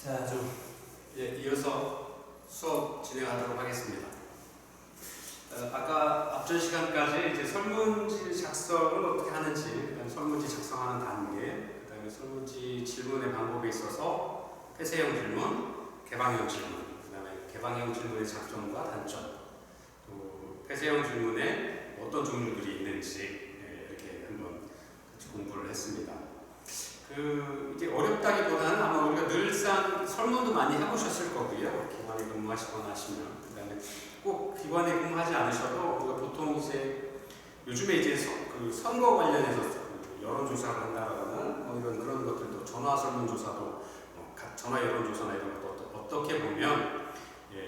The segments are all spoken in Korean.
자, 좀 이어서 수업 진행하도록 하겠습니다. 아까 앞전 시간까지 이제 설문지 작성을 어떻게 하는지, 그다음에 설문지 작성하는 단계, 그다음에 설문지 질문의 방법에 있어서 폐쇄형 질문, 개방형 질문, 그다음에 개방형 질문의 장점과 단점, 또 폐쇄형 질문에 어떤 종류들이 있는지 이렇게 한번 같이 공부를 했습니다. 이게 어렵다기보다는 아마 우리가 늘상 설문도 많이 해보셨을 거고요. 기관에 근무하시거나 하시면, 그다음에 꼭 기관에 근무하지 않으셔도 우리가 보통 이제 요즘에 이제 선거 관련해서 여론조사를 한다거나 뭐 이런 그런 것들도 전화 설문조사도 전화 여론조사나 이런 것도 어떻게 보면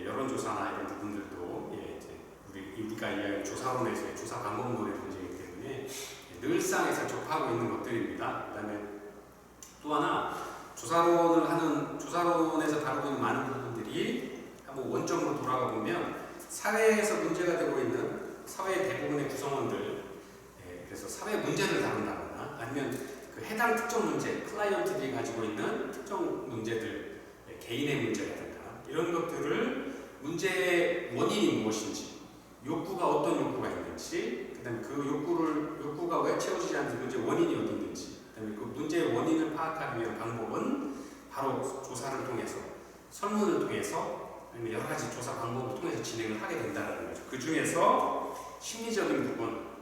여론조사나 이런 부분들도 이제 우리가 이야기하는 조사론에서의 조사 방법론의 문제이기 때문에 늘상에서 접하고 있는 것들입니다. 그다음에 또 하나 조사론에서 다루고 있는 많은 부분들이 한번 원점으로 돌아가 보면 사회에서 문제가 되고 있는 사회의 대부분의 구성원들, 그래서 사회 문제를 다룬다거나 아니면 그 해당 특정 문제, 클라이언트들이 가지고 있는 특정 문제들, 개인의 문제라든가 이런 것들을 문제의 원인이 무엇인지, 욕구가 어떤 욕구가 있는지, 그다음에 그 욕구가 왜 채워지지 않는지 문제의 원인이 어디 있는지, 그다음에 그 문제의 원인을 파악하기 위한 방법은 바로 조사를 통해서, 설문을 통해서, 아니면 여러 가지 조사 방법을 통해서 진행을 하게 된다는 거죠. 그 중에서 심리적인 부분,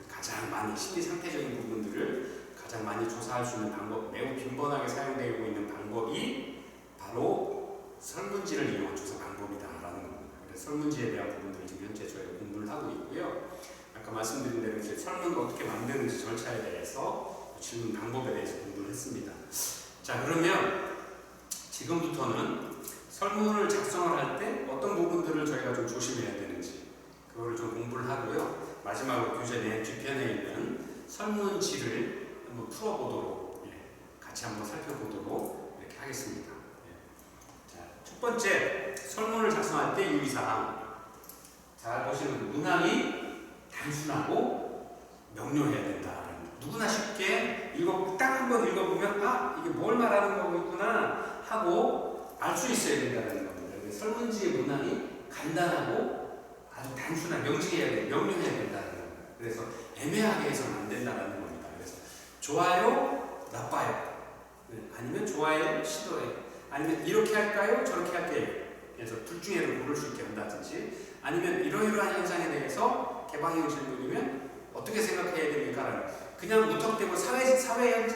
가장 많이 심리 상태적인 부분들을 가장 많이 조사할 수 있는 방법, 매우 빈번하게 사용되고 있는 방법이 바로 설문지를 이용한 조사 방법이다라는 겁니다. 그래서 설문지에 대한 부분들을 지금 현재 저희가 공부를 하고 있고요. 아까 말씀드린 대로 이제 설문을 어떻게 만드는지 절차에 대해서, 질문 방법에 대해서 공부를 했습니다. 자, 그러면 지금부터는 설문을 작성을 할 때 어떤 부분들을 저희가 좀 조심해야 되는지 그거를 좀 공부를 하고요. 마지막으로 교재 맨 뒤편에 있는 설문지를 한번 풀어보도록, 같이 한번 살펴보도록 이렇게 하겠습니다. 자, 첫 번째, 설문을 작성할 때 유의사항. 잘 보시면 문항이 단순하고 명료해야 된다. 누구나 쉽게 딱 한번 읽어보면 이게 뭘 말하는 거구나 하고 알 수 있어야 된다는 겁니다. 설문지의 문항이 간단하고 아주 단순한, 명료해야 된다는 겁니다. 그래서 애매하게 해서는 안 된다는 겁니다. 그래서 좋아요, 나빠요, 아니면 좋아요, 싫어요, 아니면 이렇게 할까요, 저렇게 할게요. 그래서 둘 중에를 고를 수 있게 한다든지, 아니면 이러이러한 현상에 대해서 개방형 질문이면 어떻게 생각해야 됩니까? 그냥 무턱대고 현대 사회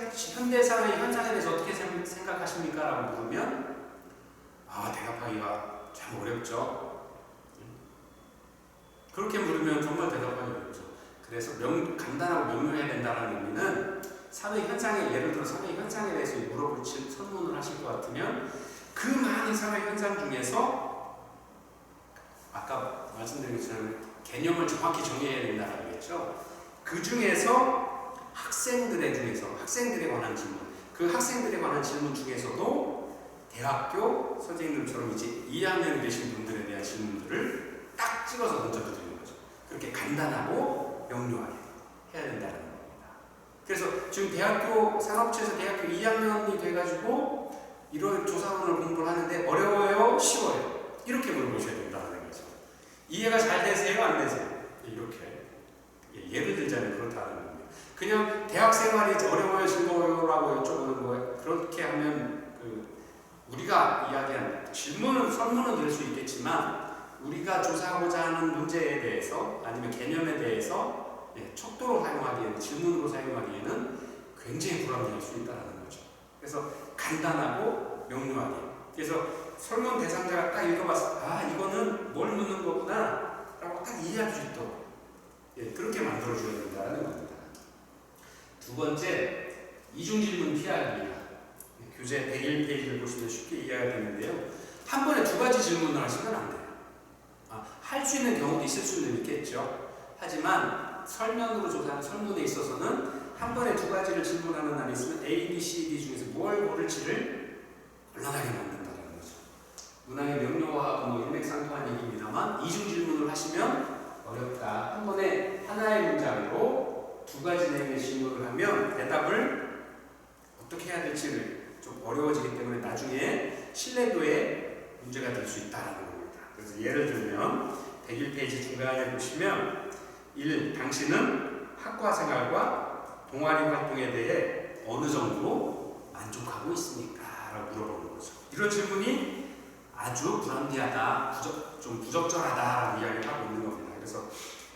현상에 대해서 어떻게 생각하십니까? 라고 물으면 대답하기가 참 어렵죠. 그렇게 물으면 정말 대답하기 어렵죠. 그래서 간단하고 명료해야 된다는 의미는 예를 들어 사회 현상에 대해서 물어볼 설문을 하실 것 같으면 그 많은 사회 현상 중에서 아까 말씀드린 것처럼 개념을 정확히 정해야 된다고 했죠. 그 중에서 학생들에 관한 질문, 그 학생들에 관한 질문 중에서도 대학교 선생님들처럼 이제 2학년에 계신 분들에 대한 질문들을 딱 찍어서 던져드리는 거죠. 그렇게 간단하고 명료하게 해야 된다는 겁니다. 그래서 지금 산업체에서 대학교 2학년이 돼가지고 이런 조사론을 공부를 하는데 어려워요? 쉬워요? 이렇게 물어보셔야 된다는 거죠. 이해가 잘 되세요? 안 되세요? 이렇게. 예를 들자면 그렇다는 겁니다. 그냥 대학 생활이 어려워요? 즐거워요? 라고 여쭤보는 거예요. 그렇게 하면 우리가 이야기한 설문은 될 수 있겠지만 우리가 조사하고자 하는 문제에 대해서 아니면 개념에 대해서 척도로 사용하기에는, 질문으로 사용하기에는 굉장히 불합리할 수 있다는 거죠. 그래서 간단하고 명료하게. 그래서 설문 대상자가 딱 읽어봤을 때 이거는 뭘 묻는 거구나 라고 딱 이해할 수 있도록 그렇게 만들어줘야 된다는 겁니다. 두 번째, 이중질문 피하기입니다. 교재 101페이지를 보시면 쉽게 이해가 되는데요. 한 번에 두 가지 질문을 하시면 안 돼요. 할 수 있는 경우도 있을 수는 있겠죠. 하지만 설문으로 조사하는 설문에 있어서는 한 번에 두 가지를 질문하는 날이 있으면 A, B, C, D 중에서 뭘 고를지를 곤란하게 만든다는 거죠. 문항의 명료하고 일맥상통한 얘기입니다만 이중 질문을 하시면 어렵다. 한 번에 하나의 문장으로 두 가지 내용의 질문을 하면 대답을 어떻게 해야 될지를 좀 어려워지기 때문에 나중에 신뢰도에 문제가 될 수 있다는 겁니다. 그래서 예를 들면 101페이지 중간에 보시면 1. 당신은 학과 생활과 동아리 활동에 대해 어느 정도 만족하고 있습니까? 라고 물어보는 거죠. 이런 질문이 아주 불합리하다, 좀 부적절하다라고 이야기를 하고 있는 겁니다. 그래서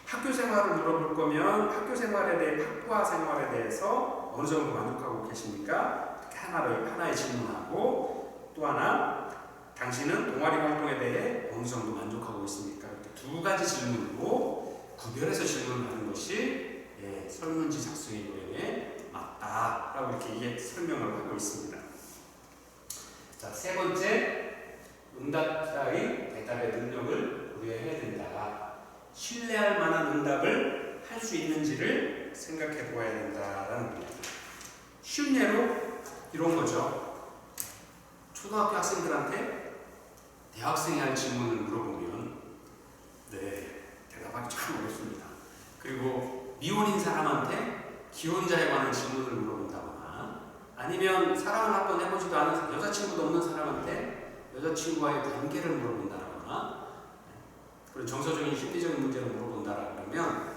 학교 생활을 물어볼 거면 학교 생활에 대해, 학과 생활에 대해서 어느 정도 만족하고 계십니까? 이렇게 하나의 질문하고, 또 하나, 당신은 동아리 활동에 대해 어느 정도 만족하고 있습니까? 이렇게 두 가지 질문으로 구별해서 질문하는 것이 설문지 작성의 요령에 맞다라고 이렇게 설명을 하고 있습니다. 자, 세 번째, 응답자의 대답의 능력을 우려해야 된다. 신뢰할 만한 응답을 할 수 있는지를 생각해 보아야 된다라는 겁니다. 쉬운 예로 이런 거죠. 초등학교 학생들한테 대학생이 할 질문을 물어보면 대답하기 참 어렵습니다. 그리고 미혼인 사람한테 기혼자에 관한 질문을 물어본다거나, 아니면 사랑을 한 번 해보지도 않은 여자친구도 없는 사람한테 여자친구와의 관계를 물어본다거나, 그런 정서적인 심리적인 문제를 물어본다라고 그러면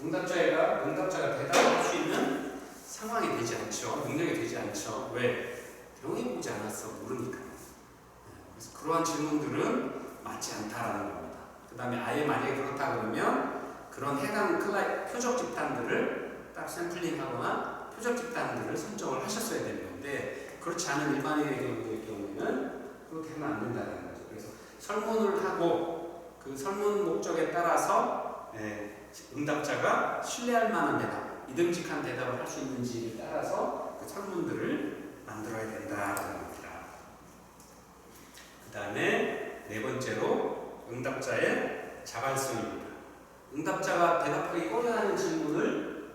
응답자가 대답을 할 수 있는 상황이 되지 않죠. 능력이 되지 않죠. 왜? 경험해보지 않았어. 모르니까. 그래서 그러한 질문들은 맞지 않다라는 겁니다. 그 다음에 아예 만약에 그렇다 그러면 그런 해당 표적 집단들을 딱 샘플링하거나 표적 집단들을 선정을 하셨어야 되는 건데, 그렇지 않은 일반인의 경우에는 그렇게 하면 안 된다는 거죠. 그래서 설문을 하고 그 설문 목적에 따라서 응답자가 신뢰할 만한 대답, 믿음직한 대답을 할 수 있는지에 따라서 그 설문들을 만들어야 된다는 겁니다. 그 다음에 네 번째로 응답자의 자발성입니다. 응답자가 대답하기 꺼려하는 질문을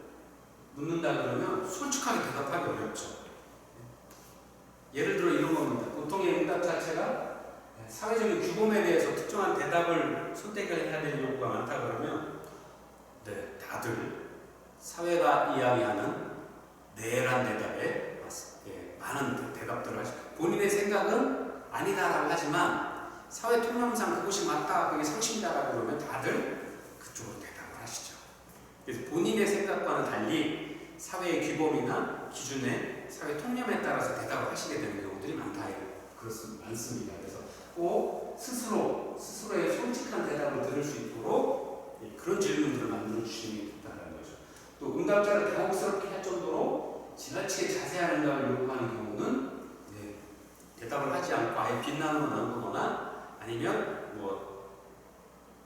묻는다 그러면 솔직하게 대답하기 어렵죠. 예를 들어 이런 겁니다. 보통의 응답 자체가 사회적인 규범에 대해서 특정한 대답을 선택을 해야 될 요구가 많다 그러면 다들 사회가 이야기하는 내란 대답에 많은 대답들을 하시고, 본인의 생각은 아니다라고 하지만 사회 통념상 그것이 맞다, 그게 상식이다라고 그러면 다들 그쪽으로 대답을 하시죠. 그래서 본인의 생각과는 달리 사회의 규범이나 기준에, 사회 통념에 따라서 대답을 하시게 되는 경우들이 많습니다. 그래서 꼭 스스로의 솔직한 대답을 들을 수 있도록 그런 질문들을 만들어 주시는 게 좋다는 거죠. 또 응답자를 당혹스럽게 할 정도로 지나치게 자세한 응답을 요구하는 경우는 대답을 하지 않고 아예 빛나는 건 거거나, 아니면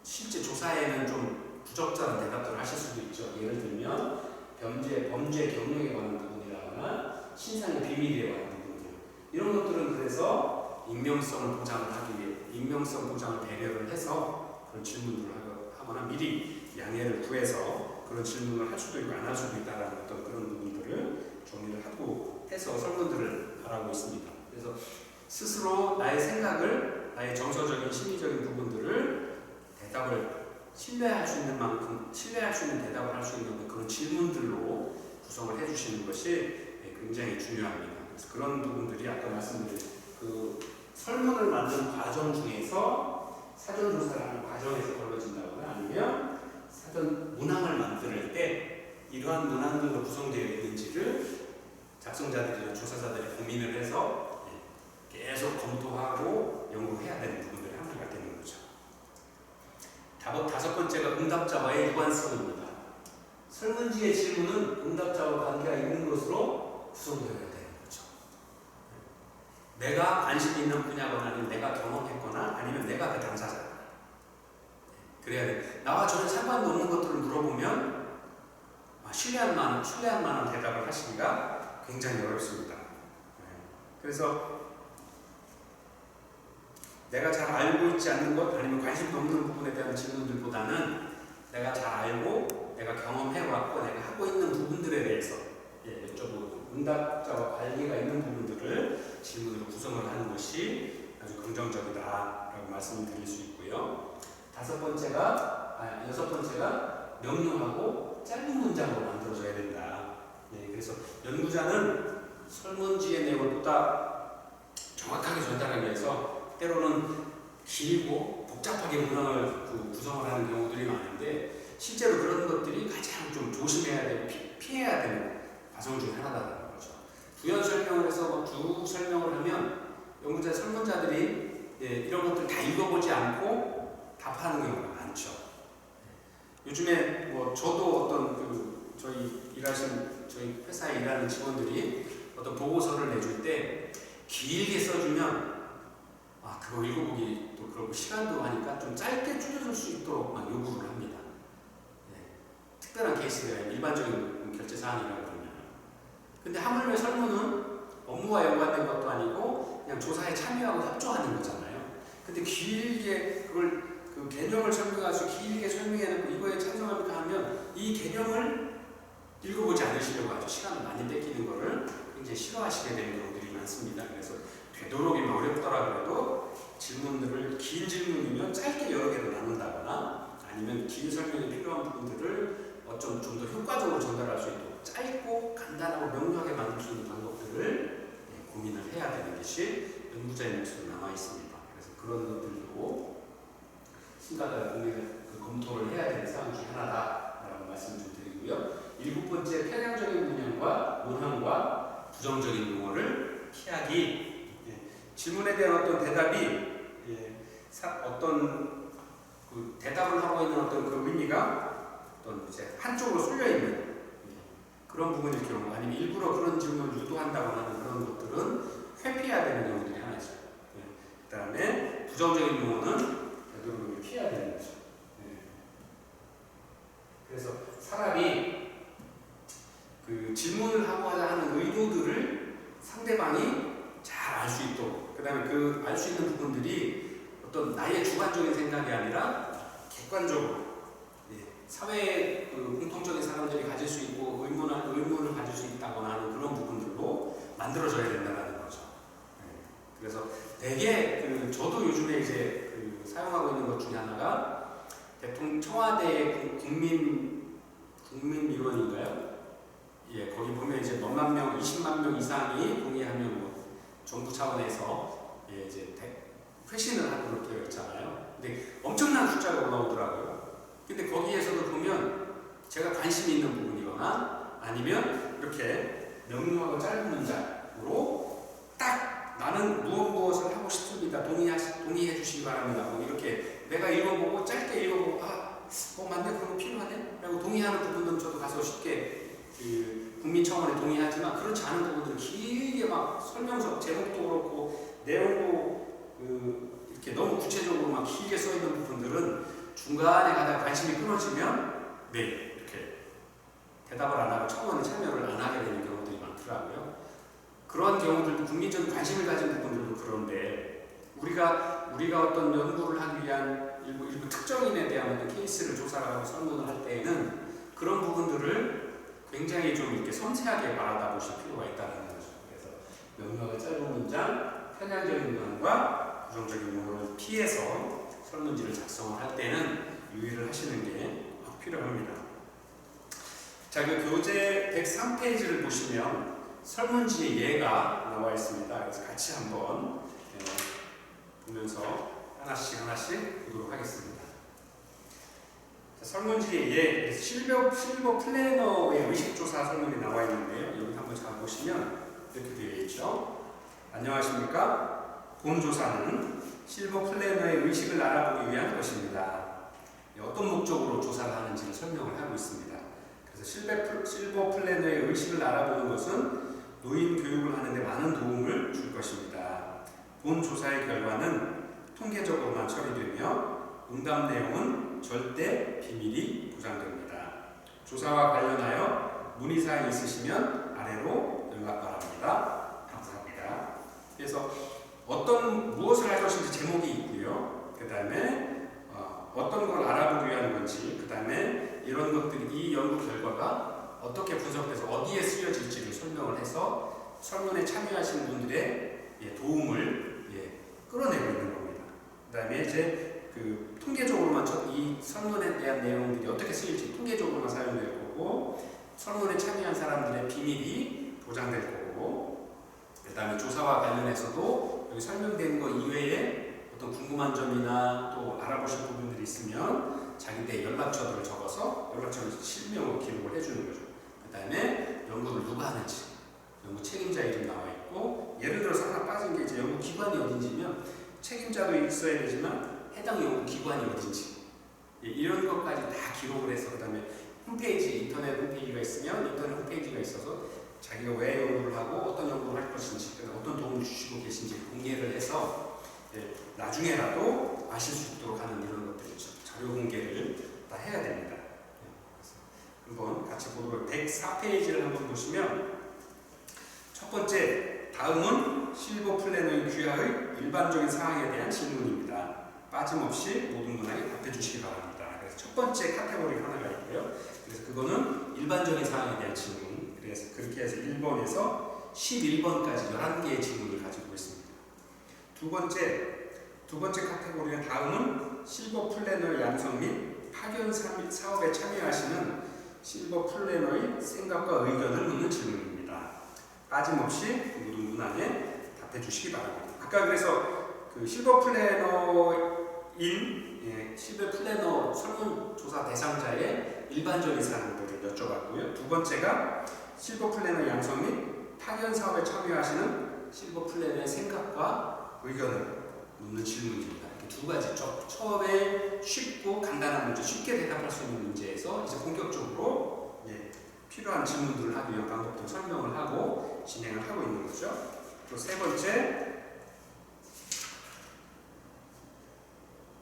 실제 조사에는 좀 부적절한 대답들을 하실 수도 있죠. 예를 들면 범죄 경력에 관한 부분이라거나 신상의 비밀에 관한 부분들, 이런 것들은 그래서 익명성을 보장을 하기 위해 익명성 보장을 배려를 해서 그런 질문들을 하거나 미리 양해를 구해서 그런 질문을 할 수도 있고 안 할 수도 있다라는 어떤 그런 부분들을 정리를 하고 해서 설문들을 하라고 있습니다. 그래서 스스로 나의 생각을, 나의 정서적인 심리적인 부분들을 대답을 신뢰할 수 있는 만큼, 신뢰할 수 있는 대답을 할 수 있는 그런 질문들로 구성을 해주시는 것이 굉장히 중요합니다. 그래서 그런 부분들이 아까 말씀드린 그 설문을 만드는 과정 중에서 사전 조사를 하는 과정에서 벌어진다거나, 아니면 사전 문항을 만들 때 이러한 문항들로 구성되어 있는지를 작성자들이나 조사자들이 고민을 해서 계속 검토하고 연구해야 되는 부분들이 하나가 되는 거죠. 다섯 번째가 응답자와의 일관성입니다. 설문지의 질문은 응답자와 관계가 있는 것으로 구성되어야 되는 거죠. 내가 관심 있는 분야거나, 아니면 내가 경험했거나, 아니면 내가 그 당사자거나 그래야 돼. 나와 전혀 상관도 없는 것들을 물어보면 신뢰할 만한 대답을 하시기가 굉장히 어렵습니다. 그래서 내가 잘 알고 있지 않는 것, 아니면 관심도 없는 부분에 대한 질문들보다는 내가 잘 알고 내가 경험해왔고 내가 하고 있는 부분들에 대해서 여쭤보고 응답자와 관계가 있는 부분들을 질문으로 구성을 하는 것이 아주 긍정적이다라고 말씀을 드릴 수 있고요. 여섯 번째가 명료하고 짧은 문장으로 만들어져야 된다. 그래서 연구자는 설문지의 내용을 보다 정확하게 전달하기 위해서 때로는 길고 복잡하게 문항을 구성을 하는 경우들이 많은데 실제로 그런 것들이 가장 좀 조심해야 되고 피해야 되는 과정 중 하나다라는 거죠. 부연 설명을 해서 쭉 설명을 하면 연구자 설문자들이 이런 것들 다 읽어보지 않고 답하는 경우가 많죠. 요즘에 뭐 저도 어떤 저희 회사에 일하는 직원들이 어떤 보고서를 내줄 때 길게 써주면 그거 읽어보기 또 그렇고 시간도 하니까 좀 짧게 줄여줄 수 있도록 막 요구를 합니다. 특별한 케이스가 일반적인 결제 사항이라거든요. 근데 하물며 설문은 업무와 연관된 것도 아니고 그냥 조사에 참여하고 협조하는 거잖아요. 근데 길게 그 개념을 설명해서 길게 설명해놓고 이거에 찬성합니까 하면 이 개념을 읽어보지 않으시려고 하죠. 시간을 많이 뺏기는 거를 굉장히 싫어하시게 되는 경우들이 많습니다. 그래서 되도록이면 어렵더라 그래도 질문들을 긴 질문이면 짧게 여러 개로 나눈다거나 아니면 긴 설명이 필요한 부분들을 좀 더 효과적으로 전달할 수 있도록 짧고 간단하고 명료하게 만들 수 있는 방법들을 고민을 해야 되는 것이 연구자의 몫으로 남아 있습니다. 그래서 그런 것들도 심각하게 검토를 해야 되는 사항 중 하나다라고 말씀 좀 드리고요. 7번째, 편향적인 문항과 부정적인 용어를 피하기. 질문에 대한 어떤 대답이 어떤 대답을 하고 있는 어떤 그 의미가 어떤 이제 한쪽으로 쏠려 있는 그런 부분일 경우 아니면 일부러 그런 질문을 유도한다고 하는 그런 것들은 회피해야 되는 경우들이 하나 있어요. 그 다음에 부정적인 용어는 되도록 피해야 되는 거죠. 그래서 사람이 그 질문을 하고자 하는 의도들을 상대방이 잘 알 수 있도록, 그 다음에 그 알 수 있는 부분들이 어떤 나의 주관적인 생각이 아니라 객관적으로 사회의 공통적인 사람들이 가질 수 있고 의문을 가질 수 있다거나 하는 그런 부분들로 만들어져야 된다는 거죠. 그래서 되게 저도 요즘에 이제 사용하고 있는 것 중에 하나가 청와대 국민위원인가요? 거기 보면 이제 몇만 명, 20만 명 이상이 동의하면 뭐 정부 차원에서 이제 회신을 하도록 되어 있잖아요. 근데 엄청난 숫자가 올라오더라고요. 근데 거기에서도 보면 제가 관심이 있는 부분이거나 아니면 이렇게 명료하고 짧은 문장으로 딱 나는 무엇을 하고 싶습니다. 동의해 주시기 바랍니다. 뭐 이렇게 내가 읽어보고 짧게 읽어보고 맞네, 그런 거 필요하네 라고 동의하는 부분은 저도 가서 쉽게 국민청원에 동의하지만 그렇지 않은 부분들은 길게 막 설명서 제목도 그렇고 내용도 이렇게 너무 구체적으로 막 길게 써 있는 부분들은 중간에 가다가 관심이 끊어지면 이렇게 대답을 안 하고 청원에 참여를 안 하게 되는 경우들이 많더라고요. 그런 경우들도 국민적인 관심을 가진 부분들도 그런데 우리가 어떤 연구를 하기 위한 일부 특정인에 대한 어떤 케이스를 조사하고 설문을 할 때에는 그런 부분들을 굉장히 좀 이렇게 섬세하게 바라보실 필요가 있다는 거죠. 그래서 명료하게 짧은 문장, 편향적인 문항과 부정적인 용어를 피해서 설문지를 작성을 할 때는 유의를 하시는 게 필요합니다. 자, 그 교재 103페이지를 보시면 설문지의 예가 나와 있습니다. 그래서 같이 한번 보면서 하나씩 보도록 하겠습니다. 자, 설문지의 예, 실버 플래너의 의식조사 설문이 나와 있는데요. 여기 한번 잘 보시면 이렇게 되어 있죠. 안녕하십니까? 본 조사는 실버 플래너의 의식을 알아보기 위한 것입니다. 어떤 목적으로 조사를 하는지를 설명을 하고 있습니다. 그래서 실버 플래너의 의식을 알아보는 것은 노인 교육을 하는 데 많은 도움을 줄 것입니다. 본 조사의 결과는 통계적으로만 처리되며 응답 내용은 절대 비밀이 보장됩니다. 조사와 관련하여 문의사항이 있으시면 아래로 연락 바랍니다. 감사합니다. 그래서 무엇을 할 것인지 제목이 있고요. 그 다음에 어떤 걸 알아보기 위한 건지, 그 다음에 이런 것들이 이 연구 결과가 어떻게 분석돼서 어디에 쓰여질지를 설명을 해서 설문에 참여하신 분들의 도움을 끌어내고 있는 겁니다. 그 다음에 이제 통계적으로만 이 설문에 대한 내용들이 어떻게 쓰일지 통계적으로만 사용될 거고, 설문에 참여한 사람들의 비밀이 보장될 거고, 그 다음에 조사와 관련해서도 여기 설명된 거 이외에 어떤 궁금한 점이나 또 알아보실 부분들이 있으면 자기들 연락처를 적어서 연락처를 실명으로 기록을 해주는 거죠. 그 다음에 연구를 누가 하는지, 연구 책임자 이름 나와 있고, 예를 들어서 하나 빠진 게 이제 연구 기관이 어딘지면 책임자도 있어야 되지만 해당 연구 기관이 어딘지 이런 것까지 다 기록을 해서, 그 다음에 홈페이지, 인터넷 홈페이지가 있으면 인터넷 홈페이지가 있어서 자기가 왜 연구를 하고 어떤 연구를 할 것인지, 어떤 도움을 주시고 계신지 공개를 해서 나중에라도 아실 수 있도록 하는 이런 것들이죠. 자료 공개를 다 해야 됩니다. 그래서 한번 같이 보도록 104페이지를 한번 보시면, 첫 번째, 다음은 실버 플래너의 귀하의 일반적인 사항에 대한 질문입니다. 빠짐없이 모든 분에게 답해 주시기 바랍니다. 그래서 첫 번째 카테고리가 하나가 있고요. 그래서 그거는 일반적인 사항에 대한 질문. 그래서 그렇게 해서 1번에서 11번까지 11개의 질문을 가지고 있습니다. 두 번째 카테고리는 다음은 실버 플래너의 양성 및 파견 사업에 참여하시는 실버 플래너의 생각과 의견을 묻는 질문입니다. 빠짐없이 모든 문항에 답해 주시기 바랍니다. 아까 그래서 그 실버 플래너인 실버 플래너 설문조사 대상자의 일반적인 사항들을 여쭤봤고요. 두 번째가 실버 플래너 양성 및 파견 사업에 참여하시는 실버 플래너의 생각과 의견을 묻는 질문입니다. 이렇게 두 가지죠. 처음에 쉽고 간단한 문제, 쉽게 대답할 수 있는 문제에서 이제 본격적으로 필요한 질문들을 하기 위한 방법들 설명을 하고 진행을 하고 있는 거죠. 또 세 번째,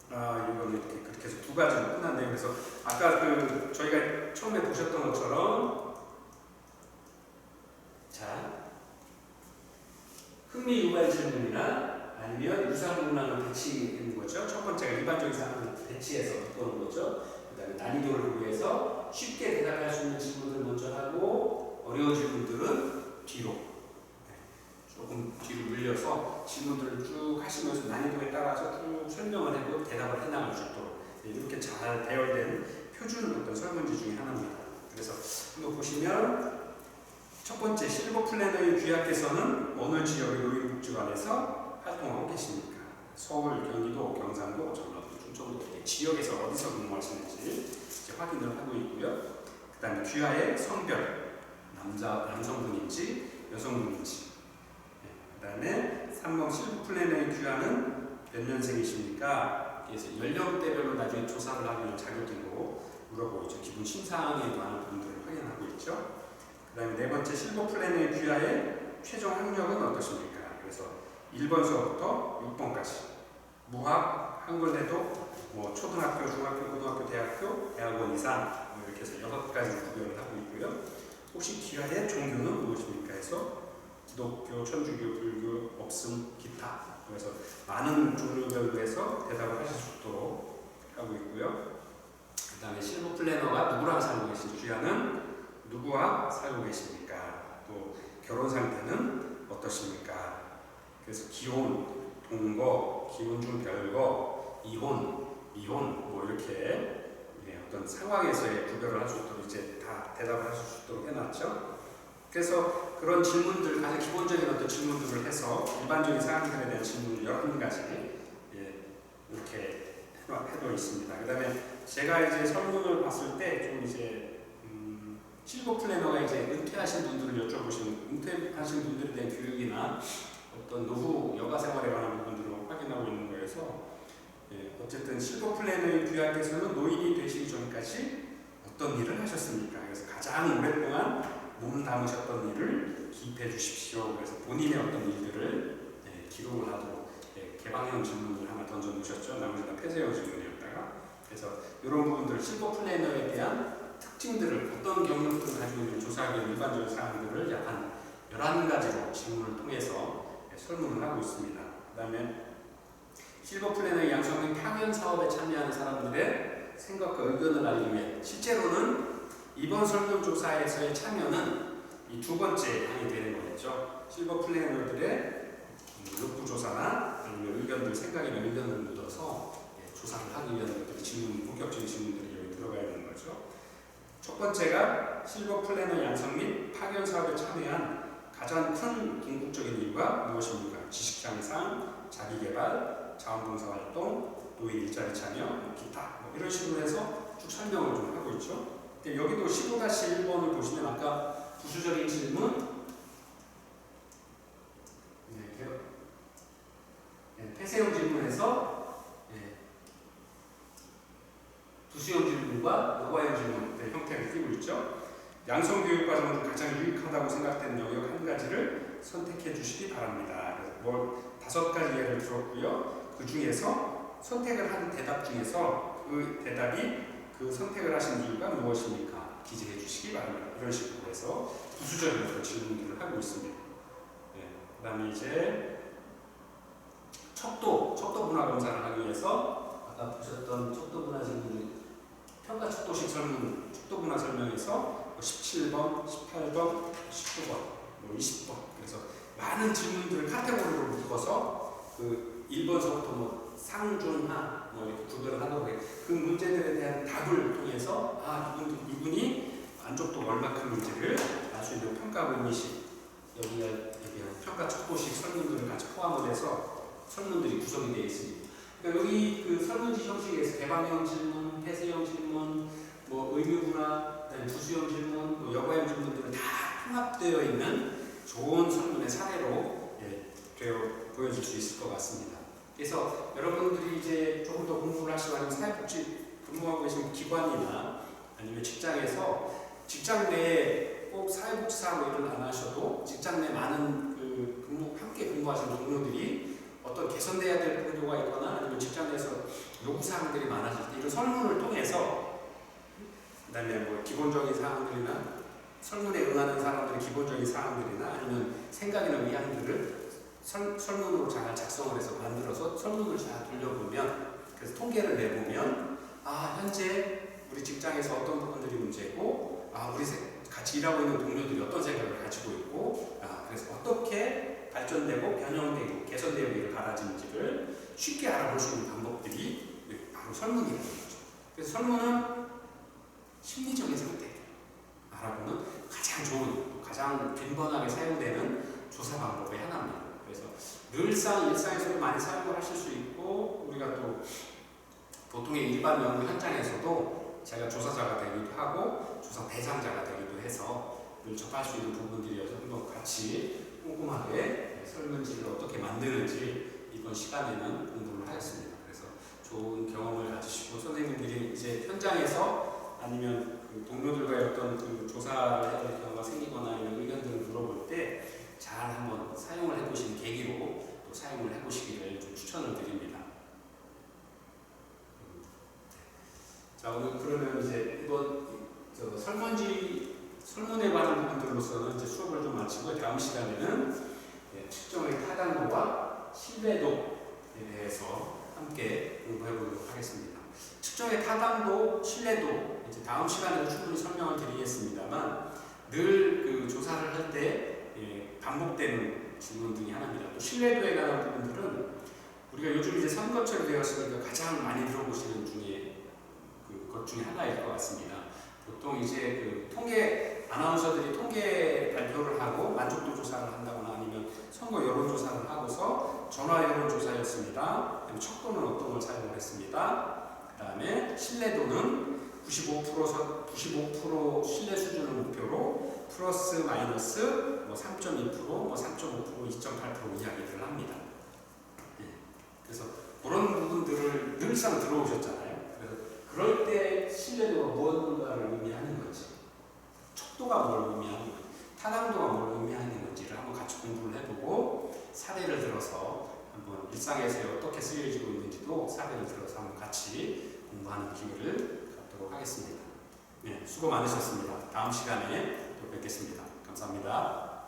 이건 이렇게 그렇게 해서 두 가지로 끝났네요. 그래서 아까 그 저희가 처음에 보셨던 것처럼, 자, 흥미 유발 질문이나 아니면 유사한 문항을 배치하는 거죠. 첫 번째가 일반적인 사항을 배치해서 보는 거죠. 그 다음에 난이도를 고려해서 쉽게 대답할 수 있는 질문을 먼저 하고, 어려운 질문들은 뒤로 조금 뒤로 물려서 질문들을 쭉 하시면서 난이도에 따라서 쭉 설명을 하고 대답을 해나갈 수 있도록 이렇게 잘 배열된 표준 어떤 설문지 중에 하나입니다. 그래서 한번 보시면, 첫 번째, 실버 플래너의 귀하께서는 어느 지역의 노인복지관에서 활동하고 계십니까? 서울, 경기도, 경상도, 전라도, 충청도 지역에서 어디서 근무하시는지 이제 확인을 하고 있고요. 그 다음에 귀하의 성별, 남성분인지 여성분인지. 그 다음에 3번, 실버 플래너의 귀하는 몇 년생이십니까? 그래서 연령대별로 나중에 조사를 하기 위한 자료들로 물어보고 있죠. 기본 심사항에 관한 부분들을 확인하고 있죠. 그 다음에 네 번째, 실버 플래너의 귀하의 최종 학력은 어떠십니까? 그래서 1번서부터 6번까지 무학, 한글 해도 초등학교, 중학교, 고등학교, 대학교, 대학원 이상 이렇게 해서 6가지로 구별을 하고 있고요. 혹시 귀하의 종교는 무엇입니까? 해서 기독교, 천주교, 불교, 없음, 기타. 그래서 많은 종류별로 해서 대답을 하실 수 있도록 하고 있고요. 그 다음에 실버 플래너가 누구랑 살고 계신지, 귀하는 누구와 살고 계십니까? 또 결혼 상태는 어떠십니까? 그래서 기혼, 동거, 기혼 중 별거, 이혼, 미혼 이렇게 어떤 상황에서의 구별을 할 수 있도록 이제 다 대답을 하실 수 있도록 해놨죠. 그래서 그런 질문들, 가장 기본적인 어떤 질문들을 해서 일반적인 사항들에 대한 질문을 11가지 이렇게 해놓고 있습니다. 그 다음에 제가 이제 설문을 봤을 때 좀 이제 실버 플래너가 이제 은퇴하신 분들을 여쭤보시는, 은퇴하신 분들에 대한 교육이나 어떤 노후 여가 생활에 관한 부분들을 확인하고 있는 거여서, 어쨌든 실버 플래너의 귀하께서는 노인이 되시기 전까지 어떤 일을 하셨습니까? 그래서 가장 오랫동안 몸 담으셨던 일을 기입해 주십시오. 그래서 본인의 어떤 일들을 기록을 하도록 개방형 질문을 하나 던져 놓으셨죠. 나머지 다 폐쇄형 질문이었다가. 그래서 이런 부분들, 실버 플래너에 대한 특징들을, 어떤 경력들을 가지고 있는 조사하기 위한 일반적인 사항들을 약 한 11가지로 질문을 통해서 설문을 하고 있습니다. 그 다음에 실버 플래너의 양성 및 파견 사업에 참여하는 사람들의 생각과 의견을 알기 위해, 실제로는 이번 설문조사에서의 참여는 이 두 번째 항이 되는 거겠죠. 실버 플래너들의 욕구조사나 아니면 의견들, 생각이나 의견을 묻어서 조사를 하기 위한 질문, 본격적인 질문들이 여기 들어가야 되는 거죠. 첫 번째가 실버 플래너 양성 및 파견 사업에 참여한 가장 큰 궁극적인 이유가 무엇입니까? 지식향상, 자기개발, 자원봉사활동, 노인 일자리 참여, 기타 이런 식으로 해서 쭉 설명을 좀 하고 있죠. 여기도 15-1번을 보시면 아까 부수적인 질문, 폐쇄형 질문에서 부수형 질문과 여과형 질문 형태를 띄고 있죠. 양성교육과정은 가장 유익하다고 생각되는 영역 한 가지를 선택해 주시기 바랍니다. 그래서 5가지 예를 들었고요. 그 중에서 선택을 한 대답 중에서 그 대답이 그 선택을 하신 이유가 무엇입니까? 기재해 주시기 바랍니다. 이런 식으로 해서 부수적인 질문들을 하고 있습니다. 그 다음에 이제 척도 문화 검사를 하기 위해서 아까 보셨던 척도 문화 질문 평가 척도식 설문 척도 문화 설명에서 17번, 18번, 19번, 20번 그래서 많은 질문들을 카테고리로 묶어서 그 1번서부터 상중하 이렇게 구별을 하도록 해요. 그 문제들에 대한 답을 통해서 이분이 만족도가 얼마큼인지를 알 수 있는 평가 의미식 여기에 평가 척도식 설문들을 같이 포함을 해서 설문들이 구성이 되어 있습니다. 그러니까 여기 그 설문지 형식에서 개방형 질문, 폐쇄형 질문, 의무문화, 부수형 질문, 여과형 질문들은 다 통합되어 있는 좋은 설문의 사례로 보여질 수 있을 것 같습니다. 그래서 여러분들이 이제 조금 더 공부를 하시고 아니면 사회복지 근무하고 계신 기관이나 아니면 직장에서 직장 내에 꼭 사회복지사로 일을 안 하셔도 직장 내 많은 함께 근무하시는 동료들이 어떤 개선돼야 될 부분이 있거나 아니면 직장 내에서 요구사항들이 많아질 때 이런 설문을 통해서 그다음에 기본적인 사항들이나 설문에 응하는 사람들의 기본적인 사항들이나 아니면 생각이나 의향들을 설문으로 잘 작성을 해서 만들어서 설문을 잘 돌려보면 그래서 통계를 내보면 현재 우리 직장에서 어떤 부분들이 문제고 우리 같이 일하고 있는 동료들이 어떤 생각을 가지고 있고 그래서 어떻게 발전되고 변형되고 개선되기를 바라지는지를 쉽게 알아볼 수 있는 방법들이 바로 설문이라는 거죠. 그래서 설문은 심리적인 상태 알아보는 가장 좋은 가장 빈번하게 사용되는 조사 방법의 하나입니다. 그래서 늘상 일상에서도 많이 사용을 하실 수 있고 우리가 또 보통의 일반 연구 현장에서도 제가 조사자가 되기도 하고 조사 대상자가 되기도 해서 늘 접할 수 있는 부분들이어서 한번 같이 꼼꼼하게 설문지를 어떻게 만드는지 이번 시간에는 공부를 하였습니다. 그래서 좋은 경험을 가지시고 선생님들이 이제 현장에서 아니면 그 동료들과의 어떤 그 조사를 해야 될 경우가 생기거나 이런 의견들을 물어볼 때 잘 한번 사용을 해보시는 계기로 또 사용을 해보시기를 좀 추천을 드립니다. 자, 오늘 그러면 이제 이번 설문에 관한 부분들로서는 이제 수업을 좀 마치고 다음 시간에는 측정의 타당도와 신뢰도에 대해서 함께 공부해 보도록 하겠습니다. 측정의 타당도, 신뢰도 이제 다음 시간에도 충분히 설명을 드리겠습니다만 늘 그 조사를 할 때 반복되는 질문 중에 하나입니다. 또 신뢰도에 관한 부분들은 우리가 요즘 이제 선거철이 되었으니까 가장 많이 들어보시는 것 중에 하나일 것 같습니다. 보통 이제 그 통계 아나운서들이 통계 발표를 하고 만족도 조사를 한다거나 아니면 선거 여론 조사를 하고서 전화 여론 조사였습니다. 척도는 어떤 걸 사용을 했습니다. 그 다음에 신뢰도는 95% 신뢰 수준을 목표로 플러스 마이너스 3.2%, 3.5%, 2.8% 이야기를 합니다. 그래서 그런 부분들을 늘상 들어오셨잖아요. 그래서 그럴 때 신뢰도가 무엇인가를 의미하는 건지, 척도가 뭘 의미하는 건지, 타당도가 뭘 의미하는 건지를 한번 같이 공부를 해보고 사례를 들어서 한번 일상에서 어떻게 쓰여지고 있는지도 사례를 들어서 한번 같이 공부하는 기회를 갖도록 하겠습니다. 수고 많으셨습니다. 다음 시간에 또 뵙겠습니다. 감사합니다.